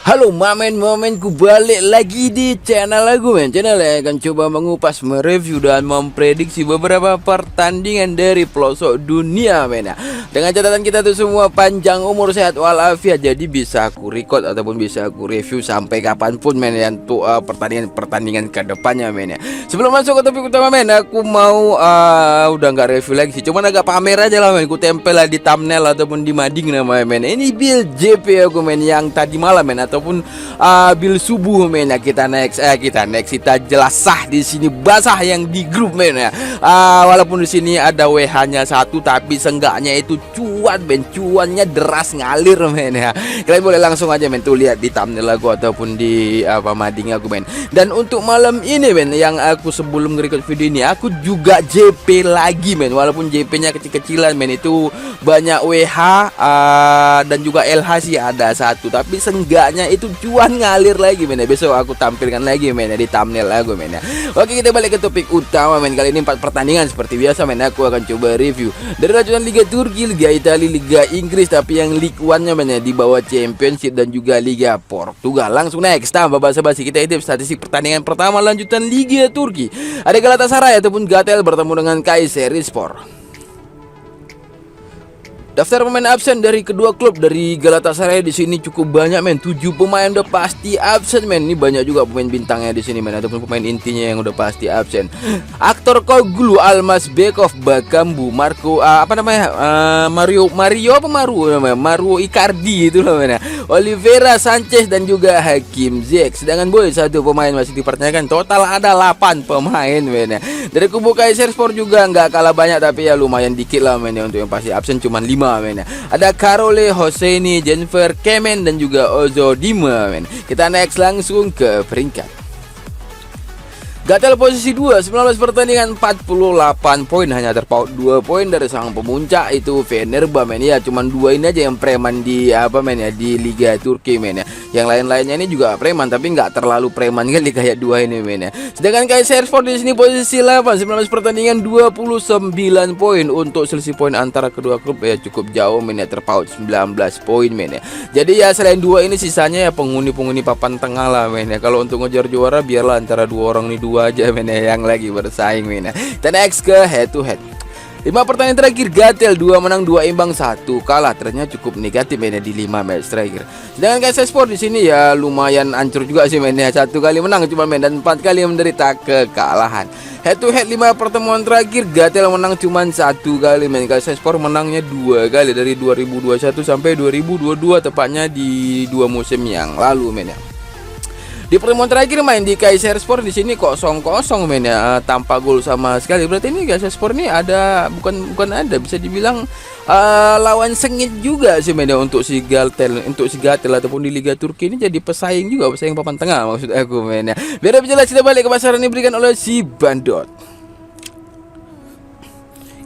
Halo momenku balik lagi di channel aku channel yang akan coba mengupas, mereview dan memprediksi beberapa pertandingan dari pelosok dunia ya. Dengan catatan kita tuh semua panjang umur, sehat walafiat, jadi bisa aku record ataupun bisa aku review sampai kapanpun ya, untuk pertandingan ke depannya ya. Sebelum masuk ke topik utama aku mau udah nggak review lagi sih, cuman agak pamer aja lah aku tempel lah di thumbnail ataupun di mading namanya Ini build JP aku yang tadi malam ataupun bil subuh ya, kita jelas sah di sini, basah yang di grup ya. Walaupun di sini ada WH-nya satu, tapi seenggaknya itu cuannya deras ngalir ya. Kalian boleh langsung aja tuh lihat di thumbnail aku ataupun di mading aku Dan untuk malam ini yang aku sebelum nge-record video ini, aku juga JP lagi walaupun JP-nya kecil-kecilan itu banyak WH dan juga LH sih ada satu, tapi seenggaknya itu cuan ngalir lagi besok aku tampilkan lagi di thumbnail aku ya. Oke, kita balik ke topik utama kali ini 4 pertandingan seperti biasa aku akan coba review dari lanjutan Liga Turki, Liga Italia, Liga Inggris, tapi yang League One-nya di bawah Championship dan juga Liga Portugal. Langsung next, tanpa basa-basi kita intip statistik pertandingan pertama lanjutan Liga Turki. Ada Galatasaray ataupun Gatel bertemu dengan Kayserispor. Daftar pemain absen dari kedua klub. Dari Galatasaray di sini cukup banyak 7 pemain udah pasti absen Ini banyak juga pemain bintangnya di sini ataupun pemain intinya yang udah pasti absen. Aktor Koglu, Almas Bekov, Bakambu, Marco Mario Icardi itu Oliveira, Sanchez dan juga Hakim Ziyech. Sedangkan satu pemain masih dipertanyakan. Total ada 8 pemain Dari kubu Kayserispor juga nggak kalah banyak, tapi ya lumayan dikit lah untuk yang pasti absen cuma 5 Ada Karole, Hosseini, Jennifer, Kemen dan juga Ozodima Kita next langsung ke peringkat. Gatel posisi 2, 19 pertandingan 48 poin, hanya terpaut 2 poin dari sang pemuncak itu Fenerbahce ya. Cuman 2 ini aja yang preman di di Liga Turki ya. Yang lain-lainnya ini juga preman, tapi nggak terlalu preman kali kayak 2 ini ya. Sedangkan Kayserispor di sini posisi 8, 19 pertandingan 29 poin. Untuk selisih poin antara kedua klub ya cukup jauh ya, terpaut 19 poin ya. Jadi ya selain 2 ini sisanya ya penghuni papan tengah lah ya. Kalau untuk ngejar juara biarlah antara 2 orang nih, 2 aja yang lagi bersaing Kita next ke head to head. 5 pertandingan terakhir Gatel 2 menang, 2 imbang, 1 kalah. Ternyata cukup negatif di 5 match terakhir. Sedangkan Kayserispor di sini ya lumayan hancur juga sih 1 kali menang cuma dan 4 kali menderita kekalahan. Head to head 5 pertemuan terakhir Gatel menang cuma 1 kali Kayserispor menangnya 2 kali dari 2021 sampai 2022, tepatnya di 2 musim yang lalu Di pertemuan terakhir main di Kayserispor di sini 0-0 ya, tanpa gol sama sekali. Berarti ini Kayserispor ini ada bukan ada, bisa dibilang lawan sengit juga sih untuk si Gatel ataupun di Liga Turki ini jadi pesaing papan tengah maksud aku ya. Biar lebih jelas kita balik ke pasaran yang diberikan oleh si Bandot.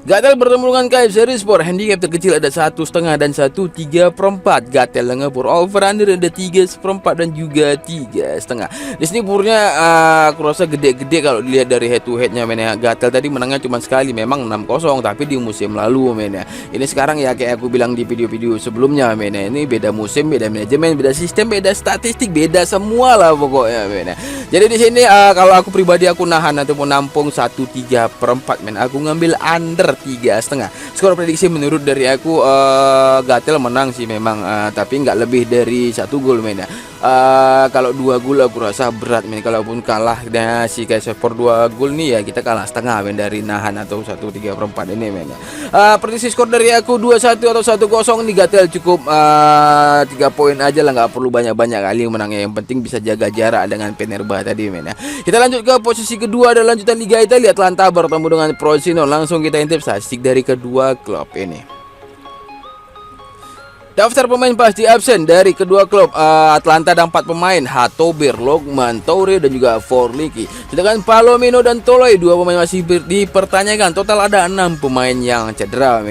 Gatel bertemu dengan Kayserispor, handicap terkecil ada 1,5 dan 1,3/4. Gatel ngepur, over under ada 3/4 dan juga 3,5. Di sini purnya aku rasa gede-gede kalau dilihat dari head to headnya Gatel tadi menangnya cuma sekali, memang 6-0, tapi di musim lalu Ini sekarang ya kayak aku bilang di video-video sebelumnya ini beda musim, beda manajemen, beda sistem, beda statistik, beda semua lah pokoknya Jadi di sini kalau aku pribadi aku nahan ataupun nampung 1,3/4 Aku ngambil under 3,5. Skor prediksi menurut dari aku Gatel menang sih memang, tapi nggak lebih dari 1 gol kalau 2 gol aku rasa berat kalaupun kalah si Kayserispor 2 gol nih ya kita kalah setengah dari nahan atau 1,3/4 ini prediksi skor dari aku 2-1 atau 1-0 nih. Gatel cukup 3 poin aja lah, nggak perlu banyak-banyak kali menangnya, yang penting bisa jaga jarak dengan Fenerbahce tadi Kita lanjut ke posisi kedua dan lanjutan Liga Italia. Atalanta bertemu dengan Frosinone. Langsung kita intip statistik dari kedua klub ini. Daftar pemain pasti absen dari kedua klub. Atalanta ada 4 pemain, Hatober, Lokman, Toure dan juga Forliki. Sedangkan Palomino dan Toloi 2 pemain masih dipertanyakan. Total ada 6 pemain yang cedera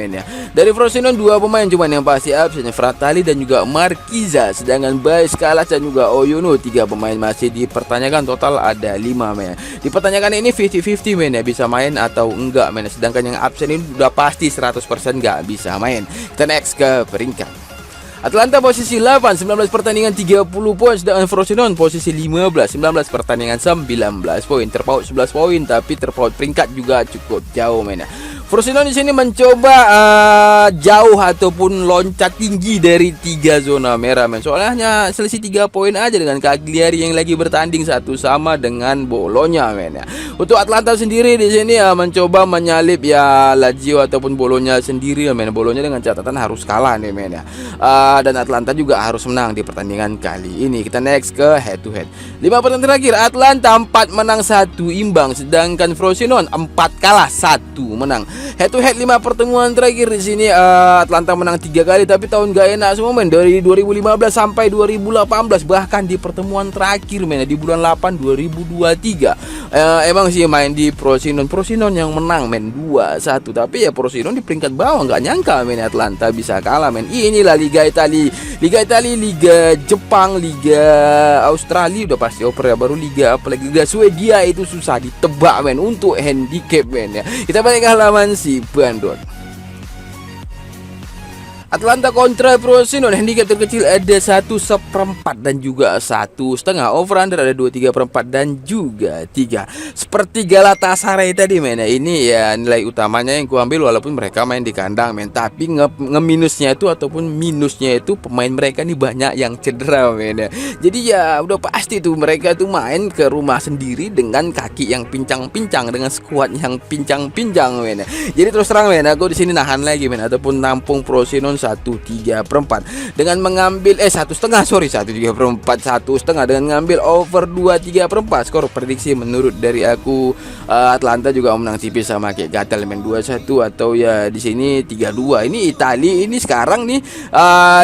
Dari Frosinone 2 pemain cuma yang pasti absen, Fratali dan juga Marquiza. Sedangkan Baez, Kalas dan juga Oyuno 3 pemain masih dipertanyakan. Total ada 5 Dipertanyakan ini 50-50 bisa main atau enggak Sedangkan yang absen ini udah pasti 100% nggak bisa main. Kita next ke peringkat. Atlanta posisi 8, 19 pertandingan 30 poin, sedangkan Frosinone posisi 15, 19 pertandingan 19 poin, terpaut 11 poin, tapi terpaut peringkat juga cukup jauh mainnya. Frosinone di sini mencoba jauh ataupun loncat tinggi dari 3 zona merah, men. Soalnya hanya selisih 3 poin aja dengan Cagliari yang lagi bertanding satu sama dengan Bologna, men ya. Untuk Atlanta sendiri di sini mencoba menyalip ya Lazio ataupun Bologna sendiri, men. Bologna dengan catatan harus kalah nih, men ya. Dan Atlanta juga harus menang di pertandingan kali ini. Kita next ke head to head. 5 pertandingan terakhir, Atlanta 4 menang 1 imbang, sedangkan Frosinone 4 kalah 1 menang. Head to head 5 pertemuan terakhir di sini Atlanta menang 3 kali, tapi tahun gak enak semua, men. Dari 2015 sampai 2018, bahkan di pertemuan terakhir, men, di bulan 8 2023. Emang sih main di Frosinone yang menang, men, 2-1. Tapi ya Frosinone di peringkat bawah, nggak nyangka, men, Atlanta bisa kalah, men. Inilah Liga Italia, Liga Jepang, Liga Australia udah pasti oper ya. Baru Liga apalagi Liga Swedia itu susah ditebak, men, untuk handicap, men ya. Kita balik ke halaman si Bandot. Atlanta kontra Frosinone, handicap terkecil ada 1/4 dan juga 1,5. Over under ada 2,3/4 dan juga 3. Seperti Galatasaray tadi, men. Ini ya nilai utamanya yang kuambil, walaupun mereka main di kandang, men. Tapi ngeminusnya itu ataupun minusnya itu pemain mereka nih banyak yang cedera, men. Jadi ya udah pasti tuh mereka tuh main ke rumah sendiri dengan kaki yang pincang-pincang, dengan skuad yang pincang-pincang, men. Jadi terus terang, men, aku di sini nahan lagi, men, ataupun nampung Frosinone 1/3/4 dengan mengambil 1,5 dengan ngambil over 2/3/4. Skor prediksi menurut dari aku Atlanta juga menang tipis sama kayak Gatel, men, 2-1 atau ya di sini 3-2. Ini Italia ini sekarang nih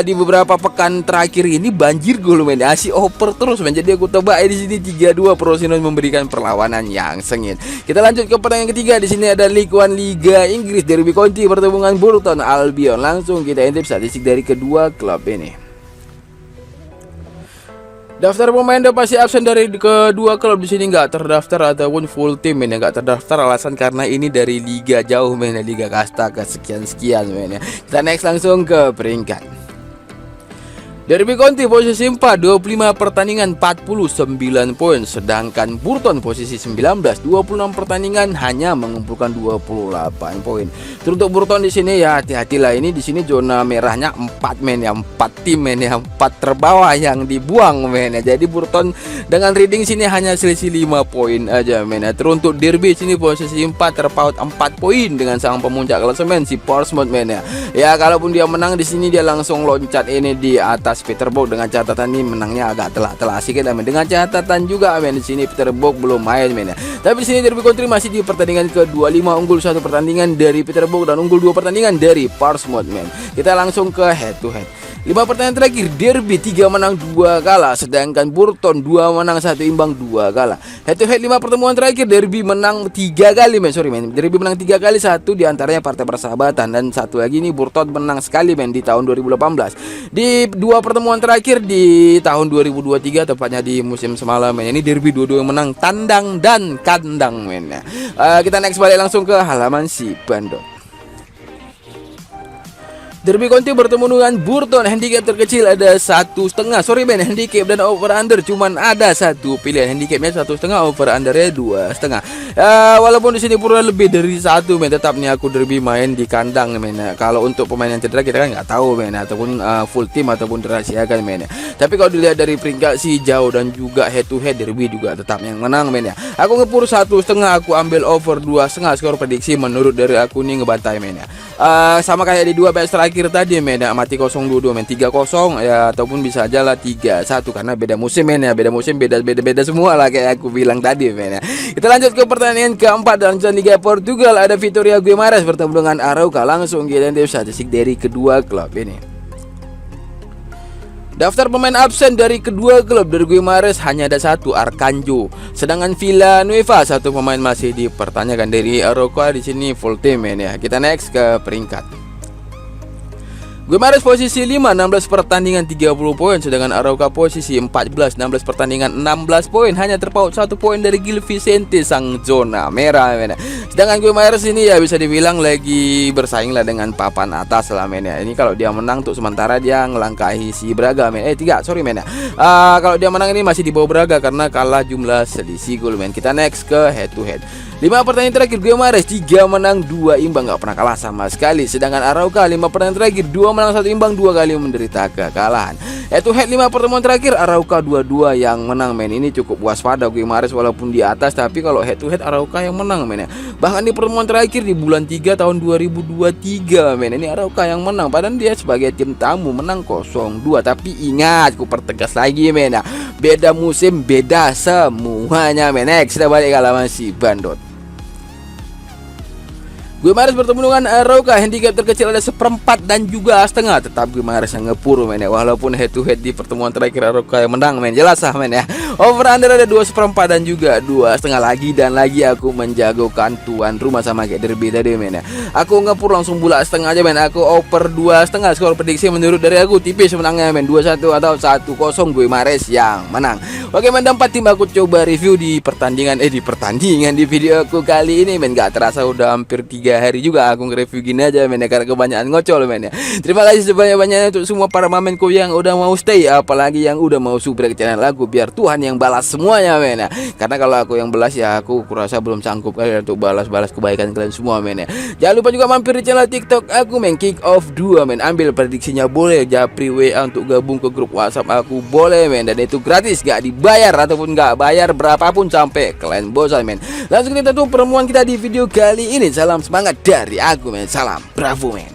di beberapa pekan terakhir ini banjir gol, men. Asih over terus, men. Jadi aku tebak di sini 3-2 Frosinone memberikan perlawanan yang sengit. Kita lanjut ke pertandingan ketiga. Di sini ada Ligue 1 Liga Inggris, Derby County pertemuan Burton Albion. Langsung kita intip statistik dari kedua klub ini. Daftar pemain udah pasti absen dari kedua klub di sini, nggak terdaftar ataupun full tim, men, nggak terdaftar. Alasan karena ini dari liga jauh, men, Liga Kasta ke sekian, men ya. Kita next langsung ke peringkat. Derby County posisi 4, 25 pertandingan 49 poin, sedangkan Burton posisi 19, 26 pertandingan hanya mengumpulkan 28 poin. Teruntuk Burton di sini ya hati-hatilah, ini di sini zona merahnya 4, men ya, 4 tim, men ya, 4 terbawah yang dibuang, men ya. Jadi Burton dengan reading sini hanya selisih 5 poin aja, men ya. Teruntuk Derby sini posisi 4, terpaut 4 poin dengan sang pemuncak klasemen si Portsmouth, men ya. Ya kalaupun dia menang di sini dia langsung loncat ini di atas Peterborough, dengan catatan ini menangnya agak telat sedikit, men. Dengan catatan juga, men, di sini Peterborough belum main, men ya. Tapi di sini Derby County masih di pertandingan ke-25, unggul 1 pertandingan dari Peterborough dan unggul 2 pertandingan dari Portsmouth, men. Kita langsung ke head to head. 5 pertandingan terakhir, Derby 3 menang 2 kalah, sedangkan Burton 2 menang 1 imbang 2 kalah. Head to head 5 pertemuan terakhir, Derby menang 3 kali, men. Derby menang 3 kali, 1 diantaranya partai persahabatan dan 1 lagi nih Burton menang sekali, men, di tahun 2018. Di 2 pertemuan terakhir di tahun 2023, tepatnya di musim semalam, men. Ini Derby dua-dua menang tandang dan kandang, men. Kita next balik langsung ke halaman si Bandot. Derby County bertemu dengan Burton, handicap terkecil ada 1,5. Men, handicap dan over under cuman ada satu pilihan, handicapnya 1,5, over undernya 2,5. Walaupun di sini pura lebih dari 1, men, tetap nih aku Derby main di kandang, men. Kalau untuk pemain yang cedera kita kan nggak tahu, men, ataupun full tim ataupun dirahasiakan, men. Tapi kalau dilihat dari peringkat si jauh dan juga head to head, Derby juga tetap yang menang, men ya. Aku ngepur 1,5, aku ambil over 2,5. Skor prediksi menurut dari aku nih ngebantai, men ya. Sama kayak di 2 match terakhir tadi, men, ya, mati 0-2, men, 3-0 ya, ataupun bisa aja lah 3-1 karena beda musim, men ya, beda musim, beda semua lah kayak aku bilang tadi, men ya. Kita lanjut ke pertandingan keempat dalam Liga Portugal, ada Vitória Guimarães bertemu dengan Arauca. Langsung kita lihat statistik dari kedua klub ini. Daftar pemain absen dari kedua klub, dari Guimarães hanya ada 1, Arcanjo. Sedangkan Villanueva 1 pemain masih dipertanyakan. Dari Arauca di sini full team, men ya. Kita next ke peringkat. Guimares posisi 5, 16 pertandingan 30 poin, sedangkan Arauca posisi 14, 16 pertandingan 16 poin, hanya terpaut 1 poin dari Gil Vicente sang zona merah men. Sedangkan Guimares ini ya bisa dibilang lagi bersaing lah dengan papan atas lah men ya. Ini kalau dia menang untuk sementara dia ngelangkahi si Braga men. Kalau dia menang ini masih di bawah Braga karena kalah jumlah selisih gol men. Kita next ke head to head. 5 pertandingan terakhir Guimares 3 menang 2 imbang, nggak pernah kalah sama sekali. Sedangkan Arauca 5 pertandingan terakhir 2 menang 1 imbang, 2 kali menderita kekalahan. Head to head 5 pertemuan terakhir Arauca 2-2 yang menang men. Ini cukup waspada Guimares walaupun di atas, tapi kalau head to head Arauca yang menang men ya. Bahkan di pertemuan terakhir di bulan 3 tahun 2023 men, ini Arauca yang menang padahal dia sebagai tim tamu menang 0-2. Tapi ingat, ku pertegas lagi men ya, beda musim beda semuanya men. Next kita balik ke halaman si Bandot. Guimares bertemu dengan Arauca, handicap terkecil ada 1/4 dan juga setengah. Tetap Guimares yang ngepur men ya. Walaupun head to head di pertemuan terakhir Arauca yang menang men, jelas lah men ya. Over under ada 2/4 dan juga 2,5 lagi. Dan lagi aku menjagokan tuan rumah sama kayak derby tadi men ya. Aku ngepur langsung bulat setengah aja men. Aku over 2,5. Skor prediksi menurut dari aku tipis menangnya men, 2-1 atau 1-0 Guimares yang menang. Oke men, 4 tim aku coba review di pertandingan di video aku kali ini men. Gak terasa udah hampir 3 hari juga aku nge-review gini aja men ya, karena kebanyakan ngocol men ya. Terima kasih sebanyak-banyaknya untuk semua para mamenku yang udah mau stay, apalagi yang udah mau subscribe ke channel aku, biar Tuhan yang balas semuanya men ya. Karena kalau aku yang balas ya aku kurasa belum sanggup kali untuk balas-balas kebaikan kalian semua men ya. Jangan lupa juga mampir di channel TikTok aku men, Kick Off 2 men. Ambil prediksinya boleh, japri WA untuk gabung ke grup WhatsApp aku boleh men, dan itu gratis, gak dibayar ataupun gak bayar berapapun sampai kalian bosan men. Langsung kita tuh pertemuan kita di video kali ini. Salam semangat dari aku men, salam bravo men.